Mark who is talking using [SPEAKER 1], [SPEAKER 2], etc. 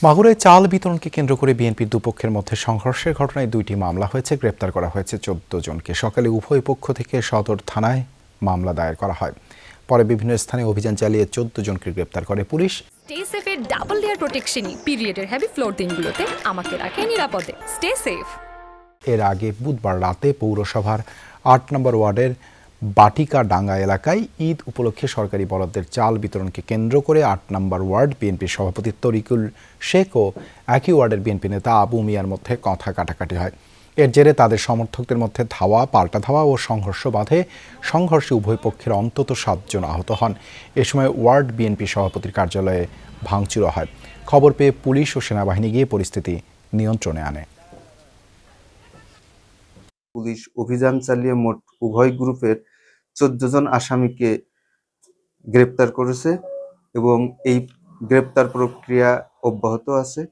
[SPEAKER 1] মাগুরায় চাল বিতরণকে কেন্দ্র করে বিএনপির দুপক্ষের মধ্যে সংঘর্ষের ঘটনায় 2টি মামলা হয়েছে। গ্রেপ্তার করা হয়েছে 14 জনকে। সকালে উভয় পক্ষ থেকে সদর থানায় মামলা দায়ের করা হয়। পরে বিভিন্ন স্থানে অভিযান চালিয়ে 14 জনকে গ্রেপ্তার করে পুলিশ।
[SPEAKER 2] স্টে সেফের ডাবল লেয়ার প্রোটেকশনই পিরিয়ডের হেভি ফ্লোর দিনগুলোতে আমাকে রাখে নিরাপদে। Stay safe.
[SPEAKER 1] এর আগে বুধবার রাতে পৌরসভার 8 নম্বর ওয়ার্ডের বাটিকাডাঙ্গা এলাকায় ঈদ উপলক্ষে সরকারি বরাদ্দের চাল বিতরণকে কেন্দ্র করে 8 নম্বর ওয়ার্ড বিএনপির সভাপতি তরিকুল শেখ ও একই ওয়ার্ডের বিএনপি নেতা আবু মিয়ার মধ্যে কথা কাটাকাটি হয়। এর জেরে তাদের সমর্থকদের মধ্যে পাল্টা ধাওয়া ও সংঘর্ষ বাধে। সংঘর্ষে উভয় পক্ষের অন্তত 7 জন আহত হন। এ সময় ওয়ার্ড বিএনপি সভাপতির কার্যালয়ে ভাঙচুর হয়। খবর পেয়ে পুলিশ ও সেনাবাহিনী গিয়ে পরিস্থিতি নিয়ন্ত্রণে আনে।
[SPEAKER 3] পুলিশ অভিযান চালিয়ে মোট উভয় গ্রুপের 14 জন আসামিকে গ্রেপ্তার করেছে এবং এই গ্রেপ্তার প্রক্রিয়া অব্যাহত আছে।